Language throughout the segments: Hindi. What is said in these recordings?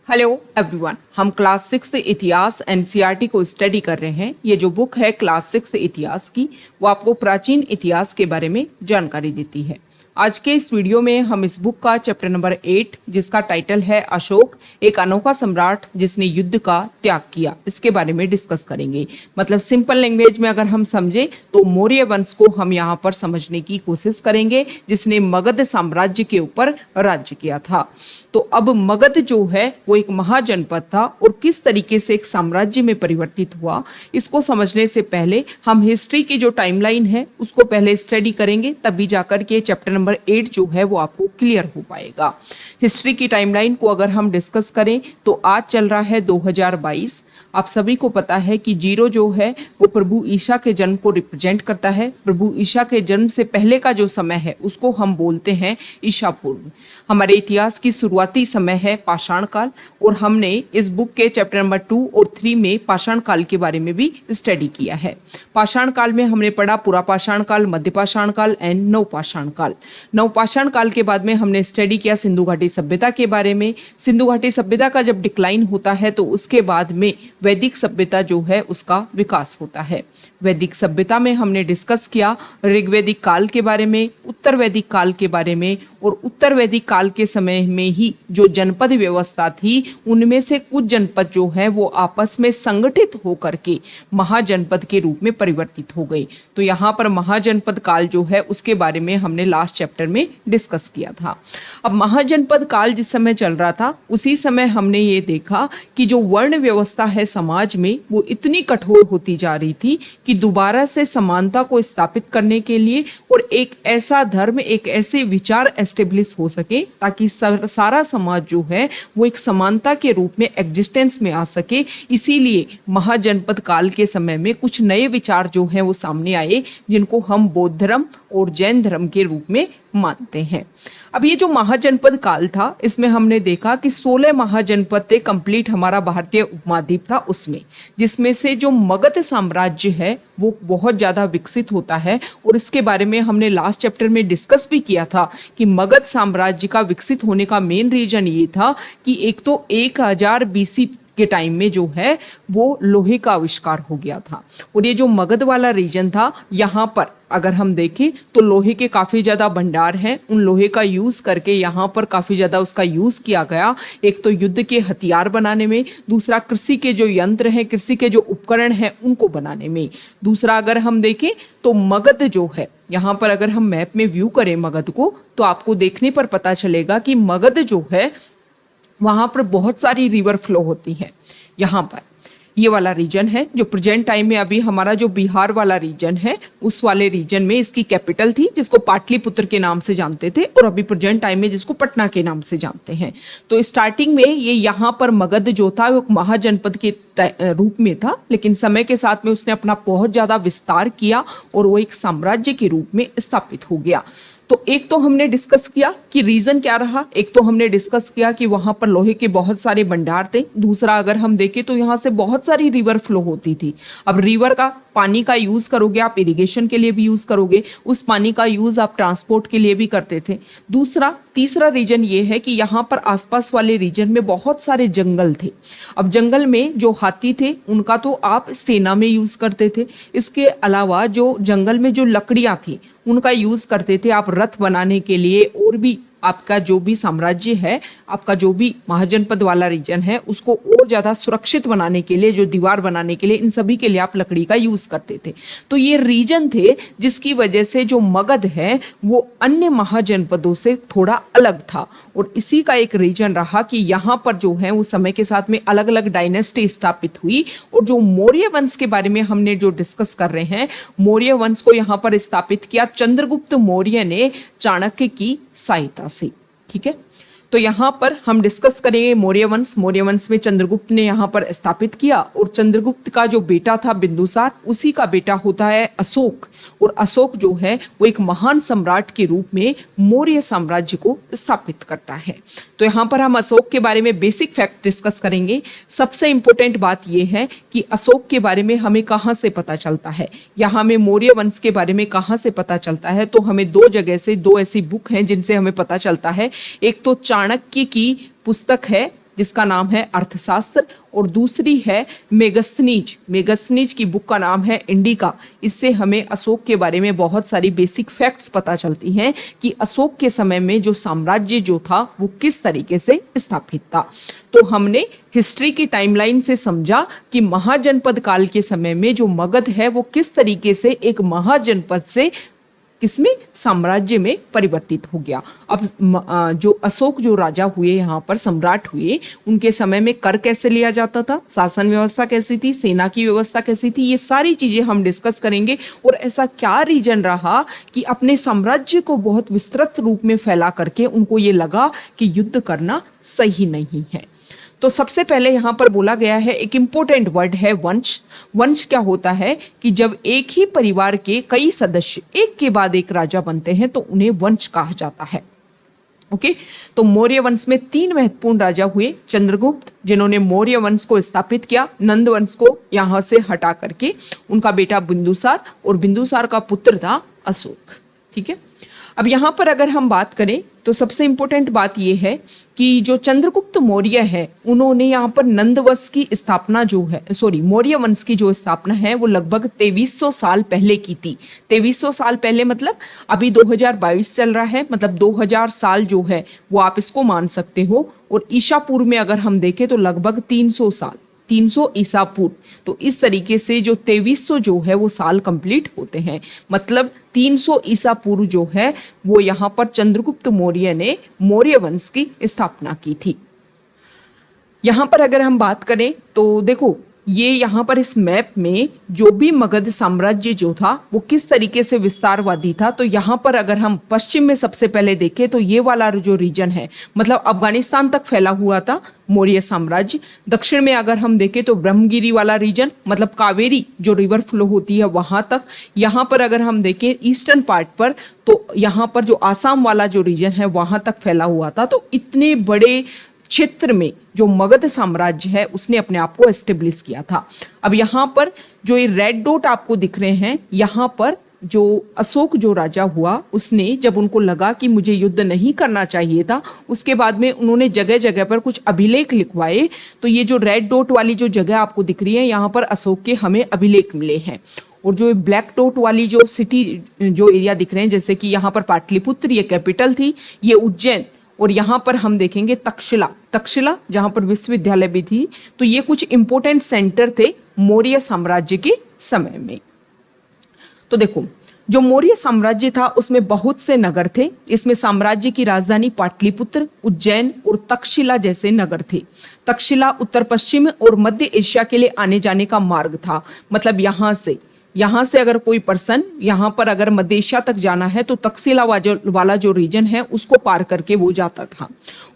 हेलो एवरीवन, हम क्लास 6 इतिहास एनसीईआरटी को स्टडी कर रहे हैं। ये जो बुक है क्लास 6 इतिहास की, वो आपको प्राचीन इतिहास के बारे में जानकारी देती है। आज के इस वीडियो में हम इस बुक का चैप्टर नंबर 8, जिसका टाइटल है अशोक, एक अनोखा सम्राट जिसने युद्ध का त्याग किया, इसके बारे में डिस्कस करेंगे। मतलब सिंपल लैंग्वेज में अगर हम समझे तो मौर्य वंश को हम यहाँ पर समझने की कोशिश करेंगे, जिसने मगध साम्राज्य के ऊपर राज्य किया था। तो अब मगध जो है वो एक महाजनपद था और किस तरीके से एक साम्राज्य में परिवर्तित हुआ, इसको समझने से पहले हम हिस्ट्री की जो टाइमलाइन है उसको पहले स्टडी करेंगे, तभी जाकर के चैप्टर नंबर 8 जो है वो आपको क्लियर हो पाएगा। हिस्ट्री की टाइमलाइन को अगर हम डिस्कस करें तो आज चल रहा है 2022। आप सभी को पता है कि 0 जो है वो प्रभु ईसा के जन्म को रिप्रेजेंट करता है। प्रभु ईसा के जन्म से पहले का जो समय है उसको हम बोलते हैं ईसा पूर्व। हमारे इतिहास की शुरुआती समय है पाषाण काल, और हमने इस बुक के चैप्टर नंबर 2 और 3 में पाषाण काल के बारे में भी स्टडी किया है। पाषाण काल में हमने पढ़ा पुरा पाषाण काल, मध्य पाषाण काल एंड नवपाषाण काल। नवपाषाण काल के बाद में हमने स्टडी किया सिंधु घाटी सभ्यता के बारे में। सिंधु घाटी सभ्यता का जब डिक्लाइन होता है तो उसके बाद में वैदिक सभ्यता जो है उसका विकास होता है। वैदिक सभ्यता में हमने डिस्कस किया ऋग्वैदिक काल के बारे में, उत्तर वैदिक काल के बारे में, और उत्तर वैदिक काल के समय में ही जो जनपद व्यवस्था थी उनमें से कुछ जनपद जो है वो आपस में संगठित होकर के महाजनपद के रूप में परिवर्तित हो गई। तो यहाँ पर महाजनपद काल जो है उसके बारे में हमने लास्ट चैप्टर में डिस्कस किया था। अब महाजनपद काल जिस समय चल रहा था उसी समय हमने ये देखा कि जो वर्ण व्यवस्था है समाज में वो इतनी कठोर होती जा रही थी कि दोबारा से समानता को स्थापित करने के लिए और एक ऐसा धर्म, एक ऐसे विचार एस्टेब्लिश हो सके ताकि सारा समाज जो है वो एक समानता के रूप में एग्जिस्टेंस में आ सके। इसीलिए महाजनपद काल के समय में कुछ नए विचार जो हैं वो सामने आए, जिनको हम बौद्ध धर्म और जैन धर्म के रूप में मानते हैं। अब ये जो महाजनपद काल था इसमें हमने देखा कि 16 महाजनपद थे कंप्लीट हमारा भारतीय उपमहाद्वीप था उसमें, जिसमें से जो मगध साम्राज्य है वो बहुत ज़्यादा विकसित होता है। और इसके बारे में हमने लास्ट चैप्टर में डिस्कस भी किया था कि मगध साम्राज्य का विकसित होने का मेन रीजन ये था कि एक तो 1000 BC के टाइम में जो है वो लोहे का आविष्कार हो गया था। और ये जो मगध वाला रीजन था यहाँ पर अगर हम देखें तो लोहे के काफ़ी ज़्यादा भंडार हैं। उन लोहे का यूज़ करके यहाँ पर काफ़ी ज़्यादा उसका यूज़ किया गया, एक तो युद्ध के हथियार बनाने में, दूसरा कृषि के जो यंत्र हैं, कृषि के जो उपकरण हैं उनको बनाने में। दूसरा अगर हम देखें तो मगध जो है यहाँ पर अगर हम मैप में व्यू करें मगध को तो आपको देखने पर पता चलेगा कि मगध जो है वहाँ पर बहुत सारी रिवर फ्लो होती हैं। यहाँ पर ये वाला रीजन है जो प्रेजेंट टाइम में अभी हमारा जो बिहार वाला रीजन है उस वाले रीजन में इसकी कैपिटल थी जिसको पाटलिपुत्र के नाम से जानते थे, और अभी प्रेजेंट टाइम में जिसको पटना के नाम से जानते हैं। तो स्टार्टिंग में ये यहाँ पर मगध जो था वो महाजनपद के रूप में था, लेकिन समय के साथ में उसने अपना बहुत ज़्यादा विस्तार किया और वो एक साम्राज्य के रूप में स्थापित हो गया। तो एक तो हमने डिस्कस किया कि रीजन क्या रहा, एक तो हमने डिस्कस किया कि वहां पर लोहे के बहुत सारे भंडार थे। दूसरा अगर हम देखें तो यहाँ से बहुत सारी रिवर फ्लो होती थी। अब रिवर का पानी का यूज करोगे आप इरिगेशन के लिए भी यूज करोगे, उस पानी का यूज आप ट्रांसपोर्ट के लिए भी करते थे। तीसरा रीजन ये है कि यहाँ पर आसपास वाले रीजन में बहुत सारे जंगल थे। अब जंगल में जो हाथी थे उनका तो आप सेना में यूज करते थे। इसके अलावा जो जंगल में जो लकड़ियाँ थी उनका यूज करते थे आप रथ बनाने के लिए, और भी आपका जो भी साम्राज्य है, आपका जो भी महाजनपद वाला रीजन है उसको और ज़्यादा सुरक्षित बनाने के लिए, जो दीवार बनाने के लिए, इन सभी के लिए आप लकड़ी का यूज़ करते थे। तो ये रीजन थे जिसकी वजह से जो मगध है वो अन्य महाजनपदों से थोड़ा अलग था। और इसी का एक रीजन रहा कि यहाँ पर जो है उस समय के साथ में अलग अलग डायनेस्टी स्थापित हुई। और जो मौर्य वंश के बारे में हमने जो डिस्कस कर रहे हैं, मौर्य वंश को यहाँ पर स्थापित किया चंद्रगुप्त मौर्य ने चाणक्य की सहायता से। ठीक है, तो यहाँ पर हम डिस्कस करेंगे मौर्य वंश। मौर्य वंश में चंद्रगुप्त ने यहाँ पर स्थापित किया, और चंद्रगुप्त का जो बेटा था बिंदुसार, उसी का बेटा होता है अशोक। और अशोक जो है वो एक महान सम्राट के रूप में मौर्य साम्राज्य को स्थापित करता है। तो यहाँ पर हम अशोक के बारे में बेसिक फैक्ट डिस्कस करेंगे। सबसे इंपॉर्टेंट बात यह है कि अशोक के बारे में हमें कहाँ से पता चलता है, या हमें मौर्य वंश के बारे में कहाँ से पता चलता है। तो हमें दो जगह से, दो ऐसी बुक हैं जिनसे हमें पता चलता है। एक तो चाणक्य की पुस्तक है जिसका नाम है अर्थशास्त्र, और दूसरी है मेगस्थनीज की बुक का नाम है इंडिका। इससे हमें अशोक के बारे में बहुत सारी बेसिक फैक्ट्स पता चलती हैं कि अशोक के समय में जो साम्राज्य जो था वो किस तरीके से स्थापित था। तो हमने हिस्ट्री की टाइमलाइन से समझा कि महाजनपद काल के समय में जो मगध है वो किस तरीके से एक महाजनपद से किसमें, साम्राज्य में परिवर्तित हो गया। अब जो अशोक जो राजा हुए, यहाँ पर सम्राट हुए, उनके समय में कर कैसे लिया जाता था, शासन व्यवस्था कैसी थी, सेना की व्यवस्था कैसी थी, ये सारी चीजें हम डिस्कस करेंगे। और ऐसा क्या रीजन रहा कि अपने साम्राज्य को बहुत विस्तृत रूप में फैला करके उनको ये लगा कि युद्ध करना सही नहीं है। तो सबसे पहले यहाँ पर बोला गया है, एक इंपॉर्टेंट वर्ड है वंश। वंश क्या होता है कि जब एक ही परिवार के कई सदस्य एक के बाद एक राजा बनते हैं तो उन्हें वंश कहा जाता है। ओके, तो मौर्य वंश में 3 महत्वपूर्ण राजा हुए। चंद्रगुप्त, जिन्होंने मौर्य वंश को स्थापित किया, नंद वंश को यहां से हटा करके, उनका बेटा बिंदुसार, और बिंदुसार का पुत्र था अशोक। ठीक है, अब यहाँ पर अगर हम बात करें तो सबसे इंपॉर्टेंट बात यह है कि जो चंद्रगुप्त मौर्य है, उन्होंने यहाँ पर नंद वंश की स्थापना जो है, मौर्य वंश की जो स्थापना है वो लगभग 2300 साल पहले की थी। 2300 साल पहले मतलब अभी 2022 चल रहा है, मतलब 2000 साल जो है वो आप इसको मान सकते हो। और ईसा पूर्व में अगर हम देखें तो लगभग 300 साल, 300 ईसा पूर्व। तो इस तरीके से जो 2300 जो है वो साल कंप्लीट होते हैं, मतलब 300 ईसा पूर्व जो है वो यहाँ पर चंद्रगुप्त मौर्य ने मौर्य वंश की स्थापना की थी। यहाँ पर अगर हम बात करें तो देखो, ये यहाँ पर इस मैप में जो भी मगध साम्राज्य जो था वो किस तरीके से विस्तारवादी था। तो यहाँ पर अगर हम पश्चिम में सबसे पहले देखें तो ये वाला जो रीजन है, मतलब अफगानिस्तान तक फैला हुआ था मौर्य साम्राज्य। दक्षिण में अगर हम देखें तो ब्रह्मगिरी वाला रीजन, मतलब कावेरी जो रिवर फ्लो होती है वहां तक। यहाँ पर अगर हम देखें ईस्टर्न पार्ट पर, तो यहाँ पर जो आसाम वाला जो रीजन है वहां तक फैला हुआ था। तो इतने बड़े क्षेत्र में जो मगध साम्राज्य है उसने अपने आप को एस्टेब्लिश किया था। अब यहाँ पर जो ये रेड डॉट आपको दिख रहे हैं, यहाँ पर जो अशोक जो राजा हुआ, उसने जब उनको लगा कि मुझे युद्ध नहीं करना चाहिए था, उसके बाद में उन्होंने जगह जगह पर कुछ अभिलेख लिखवाए। तो ये जो रेड डॉट वाली जो जगह आपको दिख रही है, यहाँ पर अशोक के हमें अभिलेख मिले हैं। और जो ब्लैक डॉट वाली जो सिटी जो एरिया दिख रहे हैं, जैसे कि यहाँ पर पाटलिपुत्र ये कैपिटल थी, ये उज्जैन, और यहाँ पर हम देखेंगे तक्षशिला जहाँ पर विश्वविद्यालय भी थी। तो ये कुछ इंपोर्टेंट सेंटर थे मौर्य साम्राज्य के समय में। तो देखो, जो मौर्य साम्राज्य था उसमें बहुत से नगर थे। इसमें साम्राज्य की राजधानी पाटलिपुत्र, उज्जैन और तक्षशिला जैसे नगर थे। तक्षशिला उत्तर पश्चिम और मध्य एशिया के लिए आने जाने का मार्ग था। मतलब यहाँ से अगर कोई पर्सन यहाँ पर अगर मध्य एशिया तक जाना है तो तक्षशिला वाला जो रीजन है उसको पार करके वो जाता था।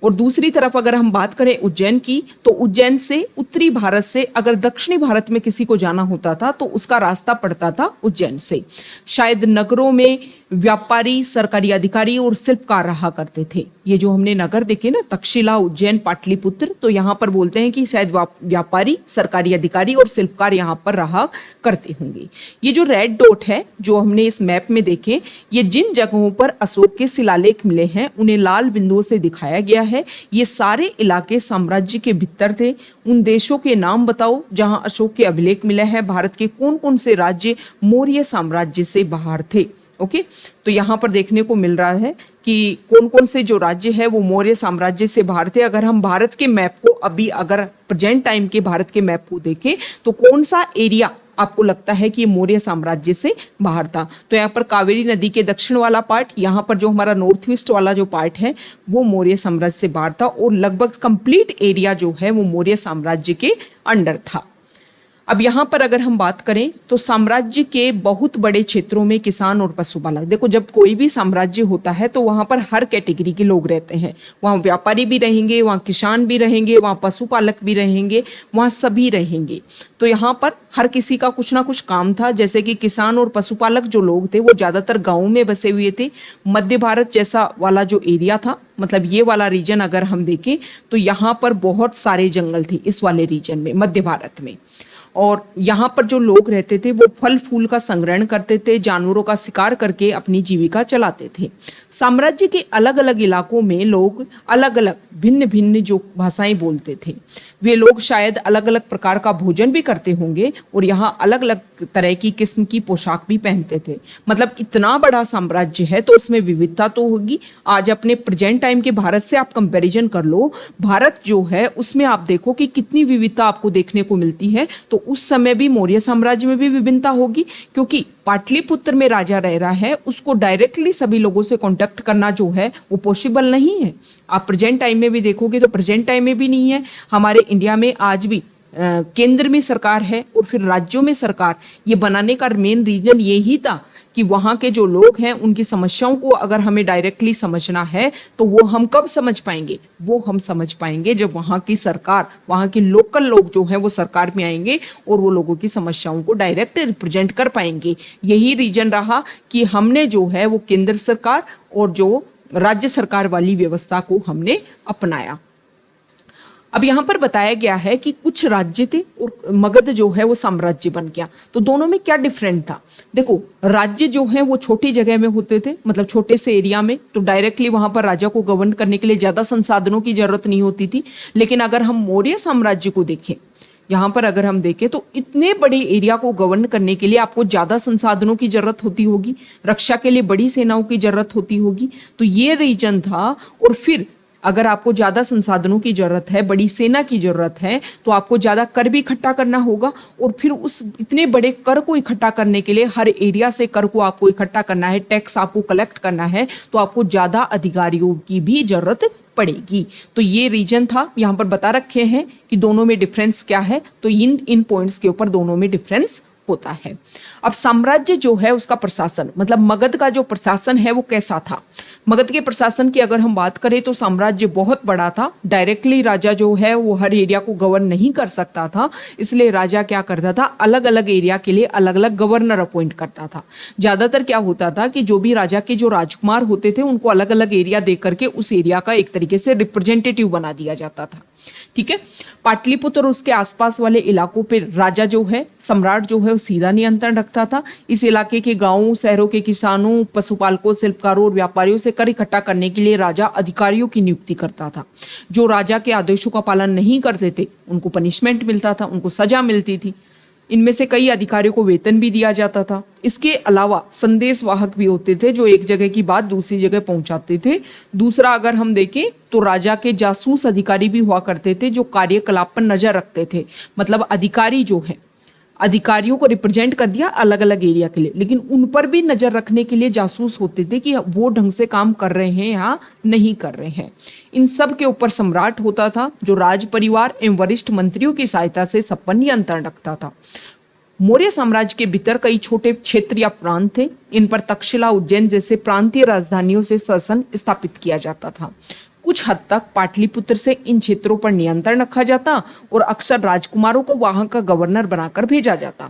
और दूसरी तरफ अगर हम बात करें उज्जैन की, तो उज्जैन से उत्तरी भारत से अगर दक्षिणी भारत में किसी को जाना होता था तो उसका रास्ता पड़ता था उज्जैन से। शायद नगरों में व्यापारी, सरकारी अधिकारी और शिल्पकार रहा करते थे। ये जो हमने नगर देखे ना, तक्षशिला, उज्जैन, पाटलिपुत्र, तो यहाँ पर बोलते हैं कि शायद व्यापारी, सरकारी अधिकारी और शिल्पकार यहाँ पर रहा करते होंगे। ये जो रेड डॉट है जो हमने इस मैप में देखे, ये जिन जगहों पर अशोक के शिलालेख मिले हैं उन्हें लाल बिंदुओं से दिखाया गया है। ये सारे इलाके साम्राज्य के भीतर थे। उन देशों के नाम बताओ जहां अशोक के अभिलेख मिले हैं। भारत के कौन कौन से राज्य मौर्य साम्राज्य से बाहर थे। ओके, तो यहाँ पर देखने को मिल रहा है कि कौन कौन से जो राज्य है वो मौर्य साम्राज्य से बाहर थे। अगर हम भारत के मैप को अभी अगर प्रेजेंट टाइम के भारत के मैप को देखें तो कौन सा एरिया आपको लगता है कि ये मौर्य साम्राज्य से बाहर था। तो यहाँ पर कावेरी नदी के दक्षिण वाला पार्ट, यहाँ पर जो हमारा नॉर्थ ईस्ट वाला जो पार्ट है वो मौर्य साम्राज्य से बाहर था। और लगभग कंप्लीट एरिया जो है वो मौर्य साम्राज्य के अंडर था। अब यहाँ पर अगर हम बात करें तो साम्राज्य के बहुत बड़े क्षेत्रों में किसान और पशुपालक, देखो जब कोई भी साम्राज्य होता है तो वहाँ पर हर कैटेगरी के लोग रहते हैं। वहाँ व्यापारी भी रहेंगे, वहाँ किसान भी रहेंगे, वहाँ पशुपालक भी रहेंगे, वहाँ सभी रहेंगे। तो यहाँ पर हर किसी का कुछ ना कुछ काम था। जैसे कि किसान और पशुपालक जो लोग थे वो ज़्यादातर गाँव में बसे हुए थे। मध्य भारत जैसा वाला जो एरिया था, मतलब ये वाला रीजन अगर हम देखें तो यहाँ पर बहुत सारे जंगल थे इस वाले रीजन में, मध्य भारत में। और यहाँ पर जो लोग रहते थे वो फल फूल का संग्रहण करते थे, जानवरों का शिकार करके अपनी जीविका चलाते थे। साम्राज्य के अलग अलग इलाकों में लोग अलग अलग भिन्न भिन्न जो भाषाएं बोलते थे। वे लोग शायद अलग अलग प्रकार का भोजन भी करते होंगे और यहाँ अलग अलग तरह की किस्म की पोशाक भी पहनते थे। मतलब इतना बड़ा साम्राज्य है तो उसमें विविधता तो होगी। आज अपने प्रेजेंट टाइम के भारत से आप कंपैरिजन कर लो, भारत जो है उसमें आप देखो कि कितनी विविधता आपको देखने को मिलती है। तो उस समय भी मौर्य साम्राज्य में भी विभिन्नता होगी, क्योंकि पाटलिपुत्र में राजा रह रहा है, उसको डायरेक्टली सभी लोगों से कांटेक्ट करना जो है वो पॉसिबल नहीं है। आप प्रेजेंट टाइम में भी देखोगे तो प्रेजेंट टाइम में भी नहीं है। हमारे इंडिया में आज भी केंद्र में सरकार है और फिर राज्यों में सरकार, ये बनाने का मेन रीजन यही था कि वहाँ के जो लोग हैं उनकी समस्याओं को अगर हमें डायरेक्टली समझना है तो वो हम कब समझ पाएंगे? वो हम समझ पाएंगे जब वहाँ की सरकार, वहाँ के लोकल लोग जो हैं वो सरकार में आएंगे और वो लोगों की समस्याओं को डायरेक्ट रिप्रेजेंट कर पाएंगे। यही रीजन रहा कि हमने जो है वो केंद्र सरकार और जो राज्य सरकार वाली व्यवस्था को हमने अपनाया। अब यहाँ पर बताया गया है कि कुछ राज्य थे और मगध जो है वो साम्राज्य बन गया। तो दोनों में क्या डिफरेंट था? देखो, राज्य जो है वो छोटी जगह में होते थे, मतलब छोटे से एरिया में, तो डायरेक्टली वहां पर राजा को गवर्न करने के लिए ज्यादा संसाधनों की जरूरत नहीं होती थी। लेकिन अगर हम मौर्य साम्राज्य को देखें, यहाँ पर अगर हम देखें तो इतने बड़े एरिया को गवर्न करने के लिए आपको ज्यादा संसाधनों की जरूरत होती होगी, रक्षा के लिए बड़ी सेनाओं की जरूरत होती होगी। तो ये रीजन था। और फिर अगर आपको ज्यादा संसाधनों की जरूरत है, बड़ी सेना की जरूरत है, तो आपको ज्यादा कर भी इकट्ठा करना होगा। और फिर उस इतने बड़े कर को इकट्ठा करने के लिए हर एरिया से कर को आपको इकट्ठा करना है, टैक्स आपको कलेक्ट करना है, तो आपको ज्यादा अधिकारियों की भी जरूरत पड़ेगी। तो ये रीजन था, यहाँ पर बता रखे हैं कि दोनों में डिफरेंस क्या है। तो इन पॉइंट्स के ऊपर दोनों में डिफरेंस होता है। अब साम्राज्य जो है उसका प्रशासन, मतलब मगध का जो प्रशासन है वो कैसा था? मगध के प्रशासन की अगर हम बात करें तो साम्राज्य बहुत बड़ा था। डायरेक्टली राजा जो है वो हर एरिया को गवर्न नहीं कर सकता था, इसलिए राजा क्या करता था, अलग अलग एरिया के लिए अलग अलग गवर्नर अपॉइंट करता था। ज्यादातर क्या होता था कि जो भी राजा के जो राजकुमार होते थे उनको अलग अलग एरिया दे करके उस एरिया का एक तरीके से रिप्रेजेंटेटिव बना दिया जाता था। ठीक है। पाटलिपुत्र और उसके आसपास वाले इलाकों पे राजा जो है, सम्राट जो है, वो सीधा नियंत्रण रखता था। इस इलाके के गांवों, शहरों के किसानों, पशुपालकों, शिल्पकारों और व्यापारियों से कर इकट्ठा करने के लिए राजा अधिकारियों की नियुक्ति करता था। जो राजा के आदेशों का पालन नहीं करते थे उनको पनिशमेंट मिलता था, उनको सजा मिलती थी। इनमें से कई अधिकारियों को वेतन भी दिया जाता था। इसके अलावा संदेश वाहक भी होते थे जो एक जगह की बात दूसरी जगह पहुंचाते थे। दूसरा अगर हम देखें तो राजा के जासूस अधिकारी भी हुआ करते थे जो कार्यकलाप पर नजर रखते थे। मतलब अधिकारी जो है, अधिकारियों को रिप्रेजेंट कर दिया अलग अलग एरिया के लिए, लेकिन उन पर भी नजर रखने के लिए जासूस होते थे कि वो ढंग से काम कर रहे हैं या नहीं कर रहे हैं। इन सब के ऊपर सम्राट होता था जो राज परिवार एवं वरिष्ठ मंत्रियों की सहायता से सब पर नियंत्रण रखता था। मौर्य साम्राज्य के भीतर कई छोटे क्षेत्र या प्रांत थे। इन पर तक्षशिला, उज्जैन जैसे प्रांतीय राजधानियों से शासन स्थापित किया जाता था। कुछ हद तक पाटलिपुत्र से इन क्षेत्रों पर नियंत्रण रखा जाता और अक्सर राजकुमारों को वहां का गवर्नर बनाकर भेजा जाता।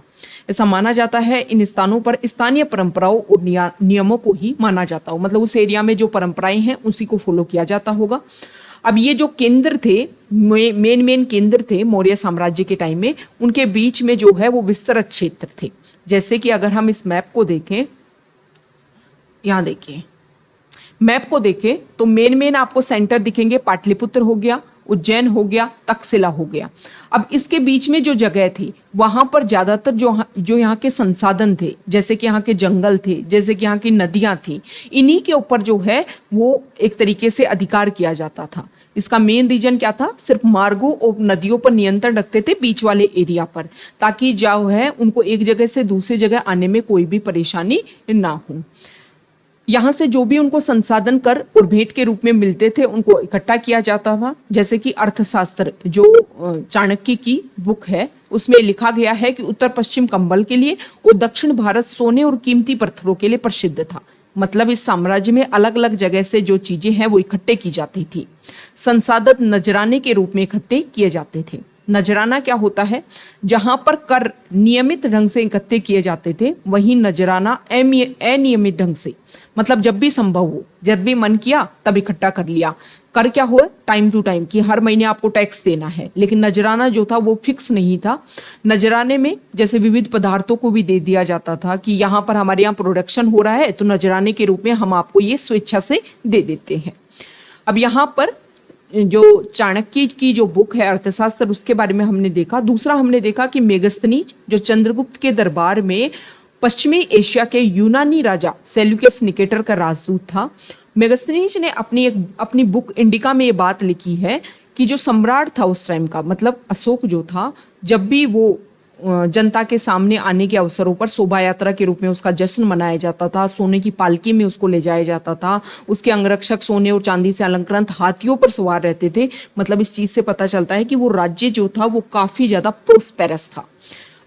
ऐसा माना जाता है इन स्थानों पर स्थानीय परंपराओं और नियमों को ही माना जाता हो, मतलब उस एरिया में जो परंपराएं हैं उसी को फॉलो किया जाता होगा। अब ये जो केंद्र थे, मेन केंद्र थे मौर्य साम्राज्य के टाइम में, उनके बीच में जो है वो विस्तृत क्षेत्र थे। जैसे कि अगर हम इस मैप को देखें, यहाँ देखिए मैप को देखें तो मेन आपको सेंटर दिखेंगे, पाटलिपुत्र हो गया, उज्जैन हो गया, तक्षशिला हो गया। अब इसके बीच में जो जगह थी वहां पर ज्यादातर जो यहाँ के संसाधन थे, जैसे कि यहाँ के जंगल थे, जैसे कि यहाँ की नदियां थी, इन्हीं के ऊपर जो है वो एक तरीके से अधिकार किया जाता था। इसका मेन रीजन क्या था? सिर्फ मार्गों और नदियों पर नियंत्रण रखते थे बीच वाले एरिया पर, ताकि जो है उनको एक जगह से दूसरी जगह आने में कोई भी परेशानी ना हो। यहाँ से जो भी उनको संसाधन कर और भेंट के रूप में मिलते थे उनको इकट्ठा किया जाता था। जैसे कि अर्थशास्त्र जो चाणक्य की बुक है उसमें लिखा गया है कि उत्तर पश्चिम कंबल के लिए और दक्षिण भारत सोने और कीमती पत्थरों के लिए प्रसिद्ध था। मतलब इस साम्राज्य में अलग अलग जगह से जो चीजें हैं वो इकट्ठे की जाती थी, संसाधन नजराने के रूप में इकट्ठे किए जाते थे। नजराना क्या होता है? जहां पर कर नियमित ढंग से इकट्ठे किए जाते थे, वहीं नजराना अनियमित ढंग से, मतलब जब भी संभव हो, जब भी मन किया तब इकट्ठा कर लिया। कर क्या हुआ? टाइम टू टाइम, कि हर महीने आपको टैक्स देना है। लेकिन नजराना जो था वो फिक्स नहीं था। नजराने में जैसे विविध पदार्थों को भी दे दिया जाता था कि यहाँ पर हमारे यहाँ प्रोडक्शन हो रहा है, तो नजराने के रूप में हम आपको ये स्वेच्छा से दे देते हैं। अब यहाँ पर जो चाणक्य की जो बुक है अर्थशास्त्र, उसके बारे में हमने देखा। दूसरा हमने देखा कि मेगस्थनीज जो चंद्रगुप्त के दरबार में पश्चिमी एशिया के यूनानी राजा सेल्यूकस निकेटर का राजदूत था। मेगस्थनीज ने अपनी बुक इंडिका में ये बात लिखी है कि जो सम्राट था उस टाइम का, मतलब अशोक जो था, जब भी वो जनता के सामने आने के अवसरों पर शोभा यात्रा के रूप में उसका जश्न मनाया जाता था, सोने की पालकी में उसको ले जाया जाता था, उसके अंगरक्षक सोने और चांदी से अलंकृत हाथियों पर सवार रहते थे। मतलब इस चीज से पता चलता है कि वो राज्य जो था वो काफी ज्यादा प्रोस्पेरस था।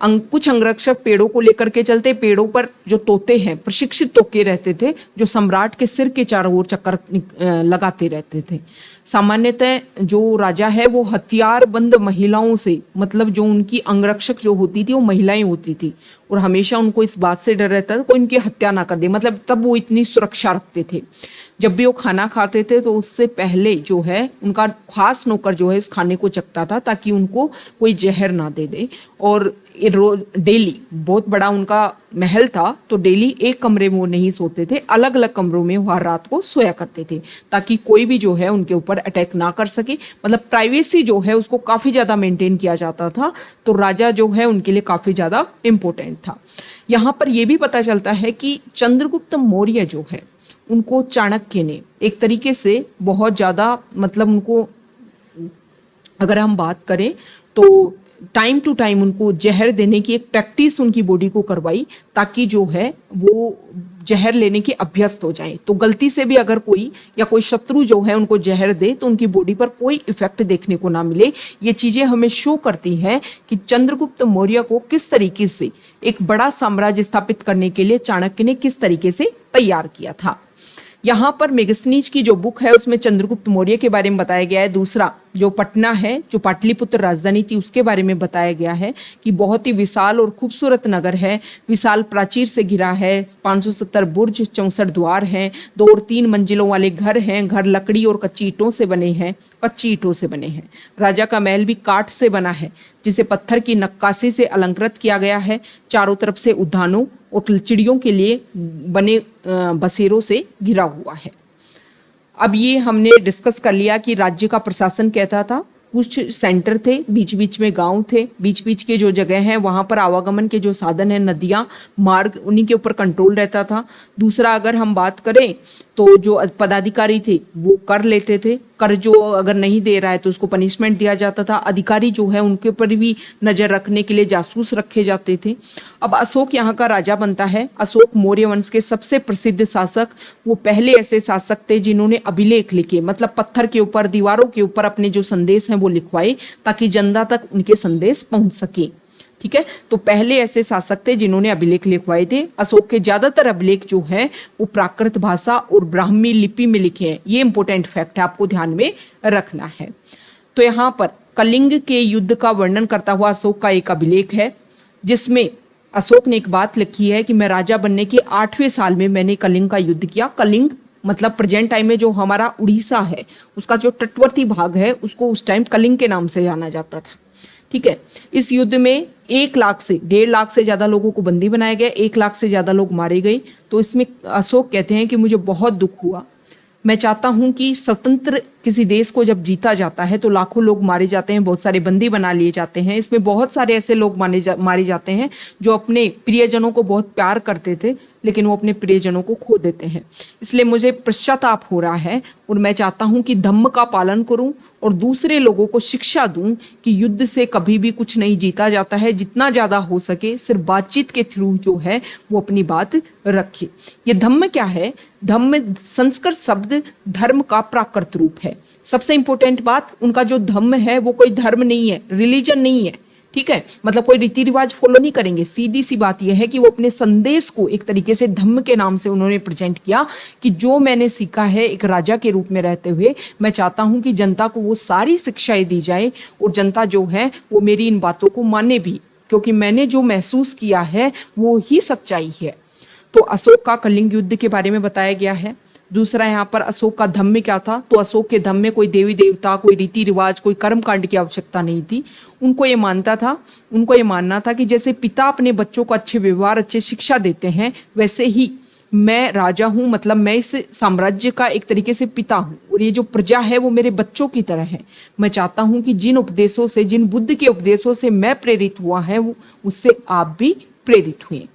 कुछ अंगरक्षक पेड़ों को लेकर के चलते, पेड़ों पर जो तोते हैं, प्रशिक्षित तोते रहते थे, जो सम्राट के सिर के चारों ओर चक्कर लगाते रहते थे। सामान्यतः जो राजा है वो हथियारबंद महिलाओं से, मतलब जो उनकी अंगरक्षक जो होती थी वो महिलाएं होती थी, और हमेशा उनको इस बात से डर रहता था कोई इनकी हत्या ना कर दे, मतलब तब वो इतनी सुरक्षा रखते थे। जब भी वो खाना खाते थे तो उससे पहले जो है उनका खास नौकर जो है उस खाने को चखता था ताकि उनको कोई जहर ना दे दे। और डेली, बहुत बड़ा उनका महल था, तो डेली एक कमरे में वो नहीं सोते थे, अलग अलग कमरों में वो हर रात को सोया करते थे ताकि कोई भी जो है उनके ऊपर अटैक ना कर सके। मतलब प्राइवेसी जो है उसको काफी ज्यादा मेंटेन किया जाता था। तो राजा जो है उनके लिए काफी ज्यादा इंपॉर्टेंट था। यहाँ पर यह भी पता चलता है कि चंद्रगुप्त मौर्य जो है उनको चाणक्य ने एक तरीके से बहुत ज्यादा, मतलब उनको अगर हम बात करें तो टाइम टू टाइम उनको जहर देने की एक प्रैक्टिस उनकी बॉडी को करवाई ताकि जो है वो जहर लेने के अभ्यस्त हो जाए। तो गलती से भी अगर कोई या कोई शत्रु जो है उनको जहर दे तो उनकी बॉडी पर कोई इफेक्ट देखने को ना मिले। ये चीजें हमें शो करती हैं कि चंद्रगुप्त मौर्य को किस तरीके से एक बड़ा साम्राज्य स्थापित करने के लिए चाणक्य ने किस तरीके से तैयार किया था। यहाँ पर मेगस्थनीज की जो बुक है उसमें चंद्रगुप्त मौर्य के बारे में बताया गया है। दूसरा जो पटना है, जो पाटलिपुत्र राजधानी थी, उसके बारे में बताया गया है कि बहुत ही विशाल और खूबसूरत नगर है, विशाल प्राचीर से घिरा है, 570 बुर्ज, 64 द्वार हैं, 2 और 3 मंजिलों वाले घर हैं। घर लकड़ी और कच्ची ईंटों से बने हैं, कच्ची ईंटों से बने हैं। राजा का महल भी काठ से बना है जिसे पत्थर की नक्काशी से अलंकृत किया गया है। चारों तरफ से उद्यानों और चिड़ियों के लिए बने बसेरों से घिरा हुआ है। अब ये हमने डिस्कस कर लिया कि राज्य का प्रशासन कैसा था। कुछ सेंटर थे, बीच बीच में गांव थे, बीच बीच के जो जगह हैं वहां पर आवागमन के जो साधन है, नदियां, मार्ग, उन्हीं के ऊपर कंट्रोल रहता था। दूसरा अगर हम बात करें तो जो पदाधिकारी थे वो कर लेते थे, कर जो अगर नहीं दे रहा है तो उसको पनिशमेंट दिया जाता था। अधिकारी जो है उनके ऊपर भी नजर रखने के लिए जासूस रखे जाते थे। अब अशोक यहाँ का राजा बनता है। अशोक मौर्य वंश के सबसे प्रसिद्ध शासक, वो पहले ऐसे शासक थे जिन्होंने अभिलेख लिखे, मतलब पत्थर के ऊपर, दीवारों के ऊपर अपने जो संदेश हैं वो लिखवाए ताकि जनता तक उनके संदेश पहुंच सके। ठीक है, तो पहले ऐसे शासक थे जिन्होंने अभिलेख लिखवाए थे। अशोक के ज्यादातर अभिलेख जो है वो प्राकृत भाषा और ब्राह्मी लिपि में लिखे हैं। ये इंपॉर्टेंट फैक्ट है, आपको ध्यान में रखना है। तो यहाँ पर कलिंग के युद्ध का वर्णन करता हुआ अशोक का एक अभिलेख है जिसमें अशोक ने एक बात लिखी है कि मैं राजा बनने के 8वें साल में मैंने कलिंग का युद्ध किया। कलिंग मतलब प्रेजेंट टाइम में जो हमारा उड़ीसा है उसका जो तटवर्ती भाग है उसको उस टाइम कलिंग के नाम से जाना जाता था। ठीक है, इस युद्ध में 1 लाख से 1.5 लाख से ज्यादा लोगों को बंदी बनाया गया, 1 लाख से ज्यादा लोग मारे गए। तो इसमें अशोक कहते हैं कि मुझे बहुत दुख हुआ। मैं चाहता हूं कि स्वतंत्र किसी देश को जब जीता जाता है तो लाखों लोग मारे जाते हैं, बहुत सारे बंदी बना लिए जाते हैं। इसमें बहुत सारे ऐसे लोग मारे जाते हैं जो अपने प्रियजनों को बहुत प्यार करते थे लेकिन वो अपने प्रियजनों को खो देते हैं। इसलिए मुझे पश्चाताप हो रहा है और मैं चाहता हूं कि धम्म का पालन करूं और दूसरे लोगों को शिक्षा दूं कि युद्ध से कभी भी कुछ नहीं जीता जाता है। जितना ज्यादा हो सके सिर्फ बातचीत के थ्रू जो है वो अपनी बात रखे। ये धम्म क्या है? धम्म संस्कृत शब्द धर्म का प्राकृत रूप है। सबसे इंपॉर्टेंट बात, उनका जो धम्म है वो कोई धर्म नहीं है, रिलीजन नहीं है। ठीक है, मतलब कोई रीति रिवाज फॉलो नहीं करेंगे। सीधी सी बात यह है कि वो अपने संदेश को एक तरीके से धम्म के नाम से उन्होंने प्रेजेंट किया कि जो मैंने सीखा है एक राजा के रूप में रहते हुए, मैं चाहता हूं कि जनता को वो सारी शिक्षाएं दी जाए और जनता जो है वो मेरी इन बातों को माने भी, क्योंकि मैंने जो महसूस किया है वो ही सच्चाई है। तो अशोक का कलिंग युद्ध के बारे में बताया गया है। दूसरा यहाँ पर अशोक का धम्म क्या था, तो अशोक के धम्म में कोई देवी देवता, कोई रीति रिवाज, कोई कर्म कांड की आवश्यकता नहीं थी। उनको ये मानना था कि जैसे पिता अपने बच्चों को अच्छे व्यवहार, अच्छे शिक्षा देते हैं, वैसे ही मैं राजा हूँ, मतलब मैं इस साम्राज्य का एक तरीके से पिता हूँ और ये जो प्रजा है वो मेरे बच्चों की तरह है। मैं चाहता हूँ कि जिन उपदेशों से, जिन बुद्ध के उपदेशों से मैं प्रेरित हुआ है उससे आप भी प्रेरित हुए।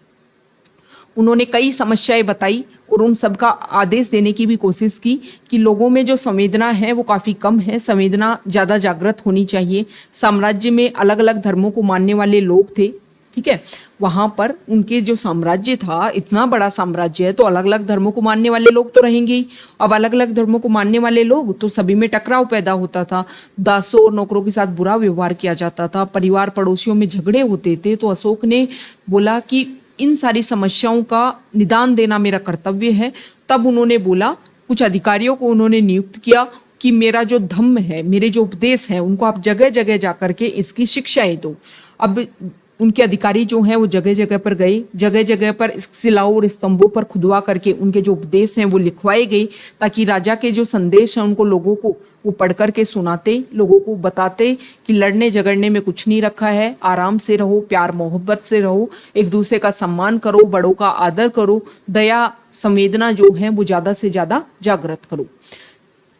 उन्होंने कई समस्याएं बताई और उन सब का आदेश देने की भी कोशिश की कि लोगों में जो संवेदना है वो काफ़ी कम है, संवेदना ज़्यादा जागृत होनी चाहिए। साम्राज्य में अलग अलग धर्मों को मानने वाले लोग थे, ठीक है, वहाँ पर उनके जो साम्राज्य था, इतना बड़ा साम्राज्य है तो अलग अलग धर्मों को मानने वाले लोग तो रहेंगे ही। अब अलग अलग धर्मों को मानने वाले लोग तो सभी में टकराव पैदा होता था, दासों और नौकरों के साथ बुरा व्यवहार किया जाता था, परिवार पड़ोसियों में झगड़े होते थे। तो अशोक ने बोला कि इन सारी समस्याओं का निदान देना मेरा कर्तव्य है। तब उन्होंने बोला, कुछ अधिकारियों को उन्होंने नियुक्त किया कि मेरा जो धम्म है, मेरे जो उपदेश हैं, उनको आप जगह जगह जा करके इसकी शिक्षाएं दो। अब उनके अधिकारी जो हैं वो जगह जगह पर गए, जगह जगह पर शिलाओं और स्तंभों पर खुदवा करके उनके जो उपदेश हैं वो लिखवाए गए, ताकि राजा के जो संदेश हैं उनको लोगों को वो पढ़ करके सुनाते, लोगों को बताते कि लड़ने झगड़ने में कुछ नहीं रखा है, आराम से रहो, प्यार मोहब्बत से रहो, एक दूसरे का सम्मान करो, बड़ों का आदर करो, दया संवेदना जो है वो ज़्यादा से ज़्यादा जागृत करो।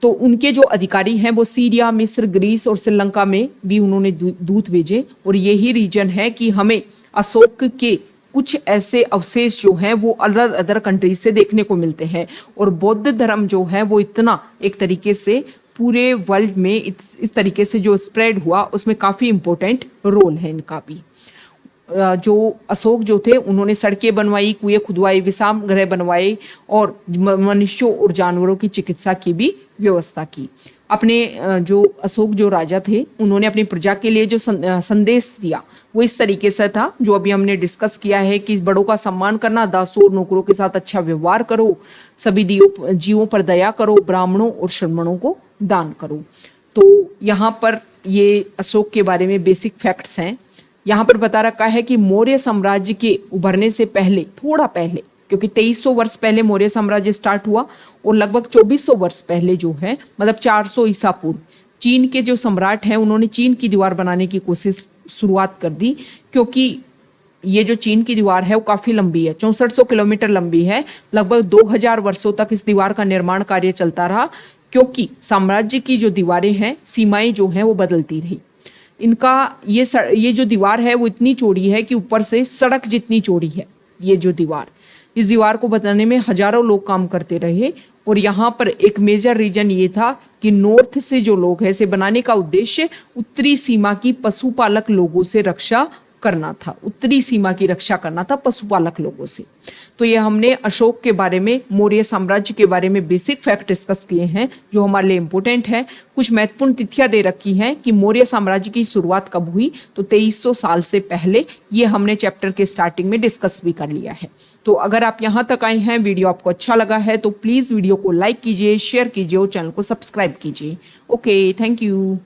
तो उनके जो अधिकारी हैं वो सीरिया, मिस्र, ग्रीस और श्रीलंका में भी उन्होंने दूत भेजे और यही रीजन है कि हमें अशोक के कुछ ऐसे अवशेष जो हैं वो अदर अदर कंट्रीज से देखने को मिलते हैं। और बौद्ध धर्म जो है वो इतना एक तरीके से पूरे वर्ल्ड में इस तरीके से जो स्प्रेड हुआ, उसमें काफ़ी इम्पोर्टेंट रोल है इनका भी। जो अशोक जो थे उन्होंने सड़कें बनवाई, कुएं खुदवाई, विश्राम गृह बनवाए और मनुष्यों और जानवरों की चिकित्सा की भी व्यवस्था की। अपने जो अशोक जो राजा थे उन्होंने अपनी प्रजा के लिए जो संदेश दिया वो इस तरीके से था, जो अभी हमने डिस्कस किया है कि बड़ों का सम्मान करना, दासों और नौकरों के साथ अच्छा व्यवहार करो, सभी जीवों पर दया करो, ब्राह्मणों और श्रमणों को दान करो। तो यहाँ पर ये अशोक के बारे में बेसिक फैक्ट्स हैं। यहाँ पर बता रखा है कि मौर्य साम्राज्य के उभरने से पहले, थोड़ा पहले, क्योंकि 2300 वर्ष पहले मौर्य साम्राज्य स्टार्ट हुआ और लगभग 2400 वर्ष पहले जो है, मतलब 400 ईसा पूर्व, चीन के जो सम्राट हैं उन्होंने चीन की दीवार बनाने की कोशिश शुरुआत कर दी। क्योंकि ये जो चीन की दीवार है वो काफ़ी लंबी है, 6400 किलोमीटर लंबी है। लगभग 2000 वर्षों तक इस दीवार का निर्माण कार्य चलता रहा, क्योंकि साम्राज्य की जो दीवारें हैं, सीमाएं जो हैं वो बदलती रही। इनका ये जो दीवार है वो इतनी चौड़ी है कि ऊपर से सड़क जितनी चौड़ी है ये जो दीवार। इस दीवार को बनाने में हजारों लोग काम करते रहे और यहाँ पर एक मेजर रीजन ये था कि नॉर्थ से जो लोग हैं, इसे बनाने का उद्देश्य उत्तरी सीमा की पशुपालक लोगों से रक्षा करना था, उत्तरी सीमा की रक्षा करना था पशुपालक लोगों से। तो ये हमने अशोक के बारे में, मौर्य साम्राज्य के बारे में बेसिक फैक्ट डिस्कस किए हैं जो हमारे लिए इम्पोर्टेंट है। कुछ महत्वपूर्ण तिथियां दे रखी हैं कि मौर्य साम्राज्य की शुरुआत कब हुई, तो 2300 साल से पहले, ये हमने चैप्टर के स्टार्टिंग में डिस्कस भी कर लिया है। तो अगर आप यहाँ तक आए हैं, वीडियो आपको अच्छा लगा है तो प्लीज़ वीडियो को लाइक कीजिए, शेयर कीजिए और चैनल को सब्सक्राइब कीजिए। Okay, thank you.